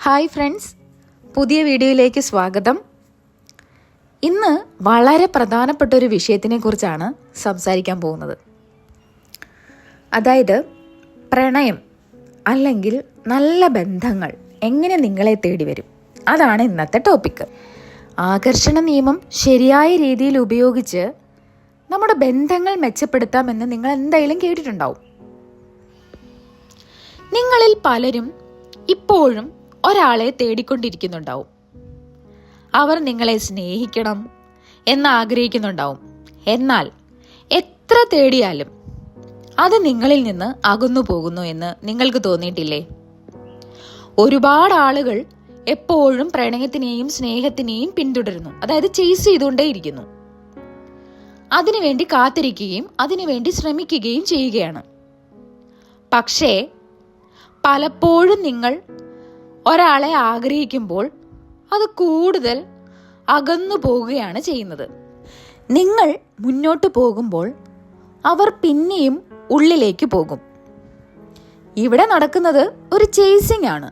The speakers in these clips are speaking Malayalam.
ഹായ് ഫ്രണ്ട്സ്, പുതിയ വീഡിയോയിലേക്ക് സ്വാഗതം. ഇന്ന് വളരെ പ്രധാനപ്പെട്ട ഒരു വിഷയത്തിനെ കുറിച്ചാണ് സംസാരിക്കാൻ പോകുന്നത്. അതായത് പ്രണയം അല്ലെങ്കിൽ നല്ല ബന്ധങ്ങൾ എങ്ങനെ നിങ്ങളെ തേടി വരും, അതാണ് ഇന്നത്തെ ടോപ്പിക്ക്. ആകർഷണ നിയമം ശരിയായ രീതിയിൽ ഉപയോഗിച്ച് നമ്മുടെ ബന്ധങ്ങൾ മെച്ചപ്പെടുത്താമെന്ന് നിങ്ങൾ എന്തായാലും കേട്ടിട്ടുണ്ടാവും. നിങ്ങളിൽ പലരും ഇപ്പോഴും ഒരാളെ തേടിക്കൊണ്ടിരിക്കുന്നുണ്ടാവും. അവർ നിങ്ങളെ സ്നേഹിക്കണം എന്ന് ആഗ്രഹിക്കുന്നുണ്ടാവും. എന്നാൽ എത്ര തേടിയാലും അത് നിങ്ങളിൽ നിന്ന് അകന്നു പോകുന്നു എന്ന് നിങ്ങൾക്ക് തോന്നിയിട്ടില്ലേ? ഒരുപാട് ആളുകൾ എപ്പോഴും പ്രണയത്തിനെയും സ്നേഹത്തിനെയും പിന്തുടരുന്നു, അതായത് ചേസ് ചെയ്തുകൊണ്ടേയിരിക്കുന്നു. അതിനുവേണ്ടി കാത്തിരിക്കുകയും അതിനുവേണ്ടി ശ്രമിക്കുകയും ചെയ്യുകയാണ്. പക്ഷേ പലപ്പോഴും നിങ്ങൾ ഒരാളെ ആഗ്രഹിക്കുമ്പോൾ അത് കൂടുതൽ അകന്നു പോവുകയാണ് ചെയ്യുന്നത്. നിങ്ങൾ മുന്നോട്ട് പോകുമ്പോൾ അവർ പിന്നെയും ഉള്ളിലേക്ക് പോകും. ഇവിടെ നടക്കുന്നത് ഒരു ചേസിംഗ് ആണ്.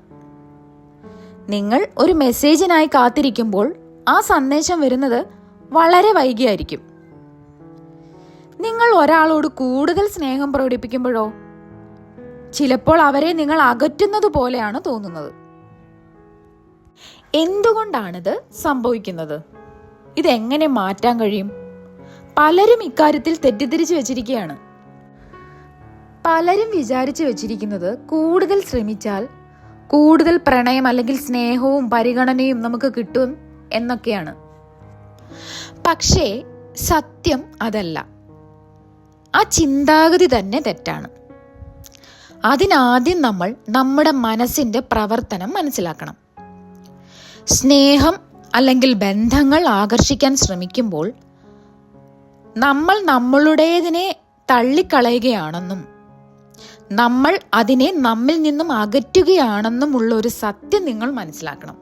നിങ്ങൾ ഒരു മെസ്സേജിനായി കാത്തിരിക്കുമ്പോൾ ആ സന്ദേശം വരുന്നത് വളരെ വൈകിയായിരിക്കും. നിങ്ങൾ ഒരാളോട് കൂടുതൽ സ്നേഹം പ്രകടിപ്പിക്കുമ്പോഴോ ചിലപ്പോൾ അവരെ നിങ്ങൾ അകറ്റുന്നത് പോലെയാണ് തോന്നുന്നത്. എന്തുകൊണ്ടാണിത് സംഭവിക്കുന്നത്? ഇതെങ്ങനെ മാറ്റാൻ കഴിയും? പലരും ഇക്കാര്യത്തിൽ തെറ്റിദ്ധരിച്ചു വെച്ചിരിക്കുകയാണ്. പലരും വിചാരിച്ചു വെച്ചിരിക്കുന്നത് കൂടുതൽ ശ്രമിച്ചാൽ കൂടുതൽ പ്രണയം അല്ലെങ്കിൽ സ്നേഹവും പരിഗണനയും നമുക്ക് കിട്ടും എന്നൊക്കെയാണ്. പക്ഷേ സത്യം അതല്ല. ആ ചിന്താഗതി തന്നെ തെറ്റാണ്. അതിനാദ്യം നമ്മൾ നമ്മുടെ മനസ്സിന്റെ പ്രവർത്തനം മനസ്സിലാക്കണം. സ്നേഹം അല്ലെങ്കിൽ ബന്ധങ്ങൾ ആകർഷിക്കാൻ ശ്രമിക്കുമ്പോൾ നമ്മൾ നമ്മളുടേതിനെ തള്ളിക്കളയുകയാണെന്നും നമ്മൾ അതിനെ നമ്മിൽ നിന്നും അകറ്റുകയാണെന്നുമുള്ള ഒരു സത്യം നിങ്ങൾ മനസ്സിലാക്കണം.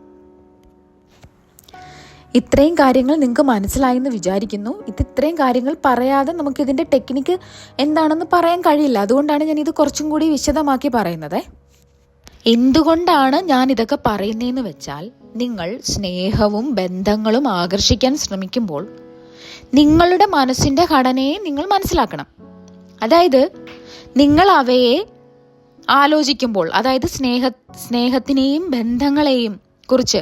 ഇത്രയും കാര്യങ്ങൾ നിങ്ങൾക്ക് മനസ്സിലായെന്ന് വിചാരിക്കുന്നു. ഇത്രയും കാര്യങ്ങൾ പറയാതെ നമുക്ക് ഇതിൻ്റെ ടെക്നിക്ക് എന്താണെന്ന് പറയാൻ കഴിയില്ല. അതുകൊണ്ടാണ് ഞാൻ ഇത് കുറച്ചും കൂടി വിശദമാക്കി പറയുന്നത്. എന്തുകൊണ്ടാണ് ഞാൻ ഇതൊക്കെ പറയുന്നതെന്ന് വെച്ചാൽ, നിങ്ങൾ സ്നേഹവും ബന്ധങ്ങളും ആകർഷിക്കാൻ ശ്രമിക്കുമ്പോൾ നിങ്ങളുടെ മനസ്സിൻ്റെ ഘടനയെ നിങ്ങൾ മനസ്സിലാക്കണം. അതായത് നിങ്ങൾ അവയെ ആലോചിക്കുമ്പോൾ, അതായത് സ്നേഹത്തിനെയും ബന്ധങ്ങളെയും കുറിച്ച്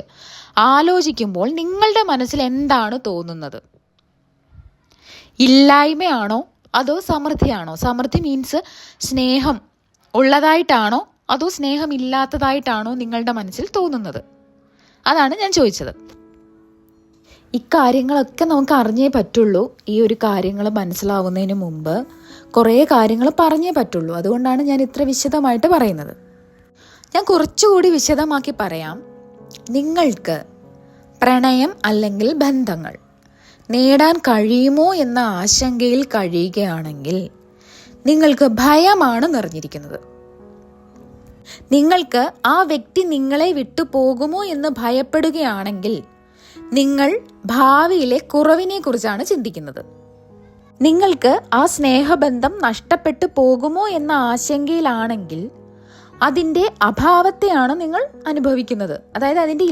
ആലോചിക്കുമ്പോൾ നിങ്ങളുടെ മനസ്സിൽ എന്താണ് തോന്നുന്നത്? ഇല്ലായ്മയാണോ അതോ സമൃദ്ധിയാണോ? സമൃദ്ധി മീൻസ് സ്നേഹം ഉള്ളതായിട്ടാണോ അതോ സ്നേഹമില്ലാത്തതായിട്ടാണോ നിങ്ങളുടെ മനസ്സിൽ തോന്നുന്നത്? അതാണ് ഞാൻ ചോദിച്ചത്. ഇക്കാര്യങ്ങളൊക്കെ നമുക്ക് അറിഞ്ഞേ പറ്റുള്ളൂ. ഈ ഒരു കാര്യങ്ങൾ മനസ്സിലാവുന്നതിന് മുമ്പ് കുറേ കാര്യങ്ങൾ പറഞ്ഞേ പറ്റുള്ളൂ. അതുകൊണ്ടാണ് ഞാൻ ഇത്ര വിശദമായിട്ട് പറയുന്നത്. ഞാൻ കുറച്ചുകൂടി വിശദമാക്കി പറയാം. നിങ്ങൾക്ക് പ്രണയം അല്ലെങ്കിൽ ബന്ധങ്ങൾ നേടാൻ കഴിയുമോ എന്ന ആശങ്കയിൽ കഴിയുകയാണെങ്കിൽ നിങ്ങൾക്ക് ഭയമാണ് നിറഞ്ഞിരിക്കുന്നത്. നിങ്ങൾക്ക് ആ വ്യക്തി നിങ്ങളെ വിട്ടു പോകുമോ എന്ന് ഭയപ്പെടുകയാണെങ്കിൽ നിങ്ങൾ ഭാവിയിലെ കുറവിനെ കുറിച്ചാണ് ചിന്തിക്കുന്നത്. നിങ്ങൾക്ക് ആ സ്നേഹബന്ധം നഷ്ടപ്പെട്ടു പോകുമോ എന്ന ആശങ്കയിലാണെങ്കിൽ അതിൻ്റെ അഭാവത്തെയാണ് നിങ്ങൾ അനുഭവിക്കുന്നത്. അതായത് അതിൻ്റെ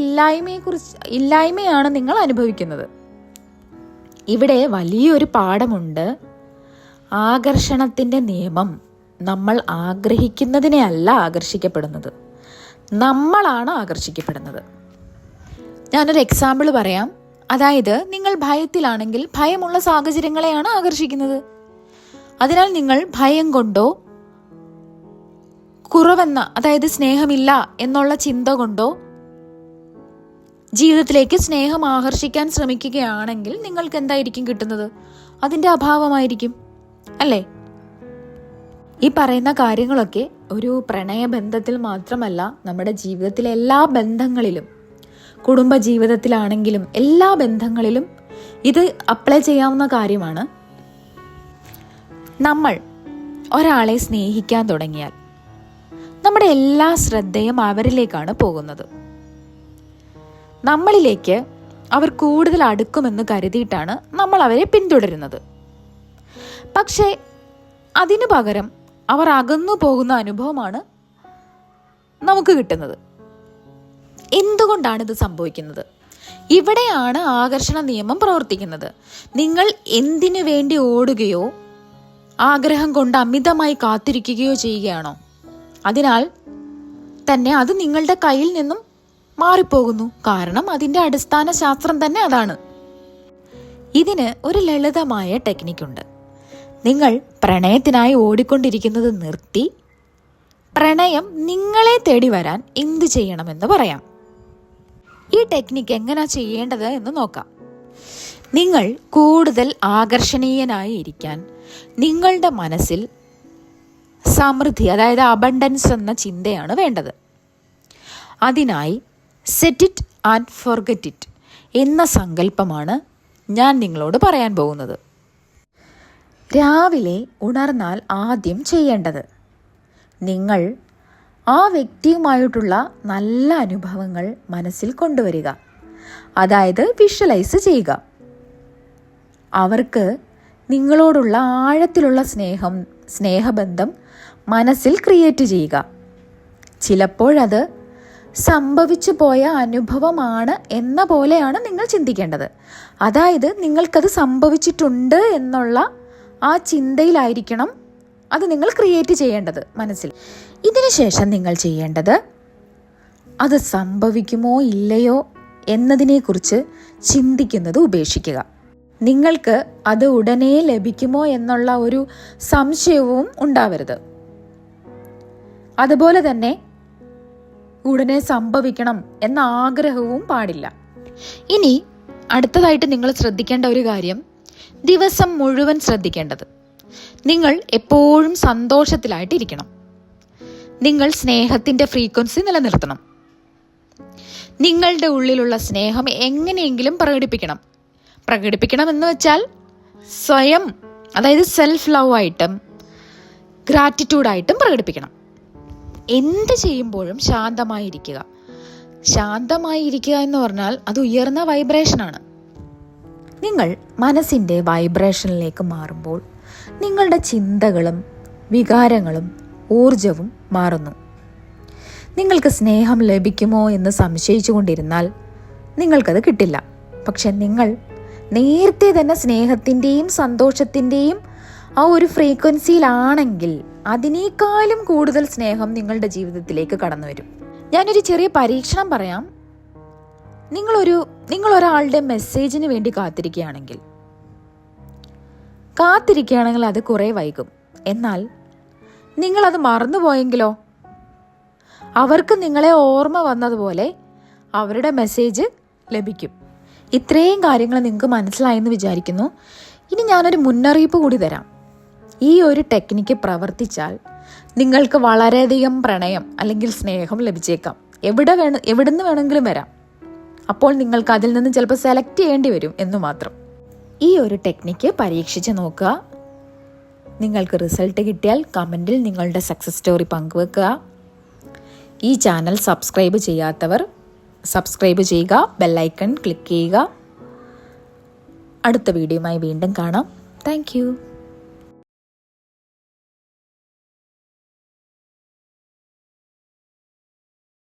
ഇല്ലായ്മയാണ് നിങ്ങൾ അനുഭവിക്കുന്നത്. ഇവിടെ വലിയൊരു പാഠമുണ്ട്. ആകർഷണത്തിൻ്റെ നിയമം നമ്മൾ ആഗ്രഹിക്കുന്നതിനെ അല്ല ആകർഷിക്കപ്പെടുന്നത്, നമ്മളാണ് ആകർഷിക്കപ്പെടുന്നത്. ഞാനൊരു എക്സാമ്പിൾ പറയാം. അതായത് നിങ്ങൾ ഭയത്തിലാണെങ്കിൽ ഭയമുള്ള സാഹചര്യങ്ങളെയാണ് ആകർഷിക്കുന്നത്. അതിനാൽ നിങ്ങൾ ഭയം കൊണ്ടോ കുറവെന്ന, അതായത് സ്നേഹമില്ല എന്നുള്ള ചിന്ത കൊണ്ടോ ജീവിതത്തിലേക്ക് സ്നേഹം ആകർഷിക്കാൻ ശ്രമിക്കുകയാണെങ്കിൽ നിങ്ങൾക്ക് എന്തായിരിക്കും കിട്ടുന്നത്? അതിൻ്റെ അഭാവമായിരിക്കും, അല്ലേ? ഈ പറയുന്ന കാര്യങ്ങളൊക്കെ ഒരു പ്രണയബന്ധത്തിൽ മാത്രമല്ല, നമ്മുടെ ജീവിതത്തിലെ എല്ലാ ബന്ധങ്ങളിലും, കുടുംബ ജീവിതത്തിലാണെങ്കിലും എല്ലാ ബന്ധങ്ങളിലും ഇത് അപ്ലൈ ചെയ്യാവുന്ന കാര്യമാണ്. നമ്മൾ ഒരാളെ സ്നേഹിക്കാൻ തുടങ്ങിയാൽ നമ്മുടെ എല്ലാ ശ്രദ്ധയും അവരിലേക്കാണ് പോകുന്നത്. നമ്മളിലേക്ക് അവർ കൂടുതൽ അടുക്കുമെന്ന് കരുതിയിട്ടാണ് നമ്മൾ അവരെ പിന്തുടരുന്നത്. പക്ഷേ അതിനു പകരം അവർ അകന്നു പോകുന്ന അനുഭവമാണ് നമുക്ക് കിട്ടുന്നത്. എന്തുകൊണ്ടാണ് ഇത് സംഭവിക്കുന്നത്? ഇവിടെയാണ് ആകർഷണ നിയമം പ്രവർത്തിക്കുന്നത്. നിങ്ങൾ എന്തിനു വേണ്ടി ഓടുകയോ ആഗ്രഹം കൊണ്ട് അമിതമായി കാത്തിരിക്കുകയോ ചെയ്യുകയാണോ, അതിനാൽ തന്നെ അത് നിങ്ങളുടെ കയ്യിൽ നിന്നും മാറിപ്പോകുന്നു. കാരണം അതിൻ്റെ അടിസ്ഥാന ശാസ്ത്രം തന്നെ അതാണ്. ഇതിന് ഒരു ലളിതമായ ടെക്നിക്കുണ്ട്. നിങ്ങൾ പ്രണയത്തിനായി ഓടിക്കൊണ്ടിരിക്കുന്നത് നിർത്തി പ്രണയം നിങ്ങളെ തേടി വരാൻ എന്ത് ചെയ്യണമെന്ന് പറയാം. ഈ ടെക്നിക്ക് എങ്ങനെയാ ചെയ്യേണ്ടത് എന്ന് നോക്കാം. നിങ്ങൾ കൂടുതൽ ആകർഷണീയനായി ഇരിക്കാൻ നിങ്ങളുടെ മനസ്സിൽ സമൃദ്ധി, അതായത് അബണ്ടൻസ് എന്ന ചിന്തയാണ് വേണ്ടത്. അതിനായി set it and forget it എന്ന സങ്കല്പമാണ് ഞാൻ നിങ്ങളോട് പറയാൻ പോകുന്നത്. രാവിലെ ഉണർന്നാൽ ആദ്യം ചെയ്യേണ്ടത്, നിങ്ങൾ ആ വ്യക്തിയുമായിട്ടുള്ള നല്ല അനുഭവങ്ങൾ മനസ്സിൽ കൊണ്ടുവരിക, അതായത് വിഷ്വലൈസ് ചെയ്യുക. അവർക്ക് നിങ്ങളോടുള്ള ആഴത്തിലുള്ള സ്നേഹബന്ധം മനസ്സിൽ ക്രിയേറ്റ് ചെയ്യുക. ചിലപ്പോഴത് സംഭവിച്ചു പോയ അനുഭവമാണ് എന്ന പോലെയാണ് നിങ്ങൾ ചിന്തിക്കേണ്ടത്. അതായത് നിങ്ങൾക്കത് സംഭവിച്ചിട്ടുണ്ട് എന്നുള്ള ആ ചിന്തയിലായിരിക്കണം അത് നിങ്ങൾ ക്രിയേറ്റ് ചെയ്യേണ്ടത് മനസ്സിൽ. ഇതിനുശേഷം നിങ്ങൾ ചെയ്യേണ്ടത്, അത് സംഭവിക്കുമോ ഇല്ലയോ എന്നതിനെക്കുറിച്ച് ചിന്തിക്കുന്നത് ഉപേക്ഷിക്കുക. നിങ്ങൾക്ക് അത് ഉടനെ ലഭിക്കുമോ എന്നുള്ള ഒരു സംശയവും ഉണ്ടാവരുത്. അതുപോലെ തന്നെ ഉടനെ സംഭവിക്കണം എന്ന ആഗ്രഹവും പാടില്ല. ഇനി അടുത്തതായിട്ട് നിങ്ങൾ ശ്രദ്ധിക്കേണ്ട ഒരു കാര്യം, ദിവസം മുഴുവൻ ശ്രദ്ധിക്കേണ്ടത്, നിങ്ങൾ എപ്പോഴും സന്തോഷത്തിലായിട്ടിരിക്കണം. നിങ്ങൾ സ്നേഹത്തിൻ്റെ ഫ്രീക്വൻസി നിലനിർത്തണം. നിങ്ങളുടെ ഉള്ളിലുള്ള സ്നേഹം എങ്ങനെയെങ്കിലും പ്രകടിപ്പിക്കണം എന്ന് വെച്ചാൽ സ്വയം, അതായത് സെൽഫ് ലവ് ആയിട്ടും ഗ്രാറ്റിറ്റ്യൂഡായിട്ടും പ്രകടിപ്പിക്കണം. എന്ത് ചെയ്യുമ്പോഴും ശാന്തമായിരിക്കുക എന്ന് പറഞ്ഞാൽ അത് ഉയർന്ന വൈബ്രേഷനാണ്. നിങ്ങൾ മനസ്സിൻ്റെ വൈബ്രേഷനിലേക്ക് മാറുമ്പോൾ നിങ്ങളുടെ ചിന്തകളും വികാരങ്ങളും ഊർജവും മാറുന്നു. നിങ്ങൾക്ക് സ്നേഹം ലഭിക്കുമോ എന്ന് സംശയിച്ചു കൊണ്ടിരുന്നാൽ നിങ്ങൾക്കത് കിട്ടില്ല. പക്ഷെ നിങ്ങൾ നേരത്തെ തന്നെ സ്നേഹത്തിൻ്റെയും സന്തോഷത്തിൻ്റെയും ആ ഒരു ഫ്രീക്വൻസിയിലാണെങ്കിൽ അതിനേക്കാളും കൂടുതൽ സ്നേഹം നിങ്ങളുടെ ജീവിതത്തിലേക്ക് കടന്നു വരും. ഞാനൊരു ചെറിയ പരീക്ഷണം പറയാം. നിങ്ങൾ ഒരാളുടെ മെസ്സേജിന് വേണ്ടി കാത്തിരിക്കുകയാണെങ്കിൽ അത് കുറേ വൈകും. എന്നാൽ നിങ്ങളത് മറന്നുപോയെങ്കിലോ, അവർക്ക് നിങ്ങളെ ഓർമ്മ വന്നതുപോലെ അവരുടെ മെസ്സേജ് ലഭിക്കും. ഇത്രയും കാര്യങ്ങൾ നിങ്ങൾക്ക് മനസ്സിലായെന്ന് വിചാരിക്കുന്നു. ഇനി ഞാനൊരു മുന്നറിയിപ്പ് കൂടി തരാം. ഈ ഒരു ടെക്നിക്ക് പ്രവർത്തിച്ചാൽ നിങ്ങൾക്ക് വളരെയധികം പ്രണയം അല്ലെങ്കിൽ സ്നേഹം ലഭിച്ചേക്കാം. എവിടുന്ന് വേണമെങ്കിലും വരാം. അപ്പോൾ നിങ്ങൾക്ക് അതിൽ നിന്ന് ചിലപ്പോൾ സെലക്ട് ചെയ്യേണ്ടി വരും എന്ന് മാത്രം. ഈ ഒരു ടെക്നിക്ക് പരീക്ഷിച്ച് നോക്കുക. നിങ്ങൾക്ക് റിസൾട്ട് കിട്ടിയാൽ കമൻറ്റിൽ നിങ്ങളുടെ സക്സസ് സ്റ്റോറി പങ്കുവെക്കുക. ഈ ചാനൽ സബ്സ്ക്രൈബ് ചെയ്യാത്തവർ സബ്സ്ക്രൈബ് ചെയ്യുക, ബെല്ലൈക്കൺ ക്ലിക്ക് ചെയ്യുക. അടുത്ത വീഡിയോയുമായി വീണ്ടും കാണാം. താങ്ക്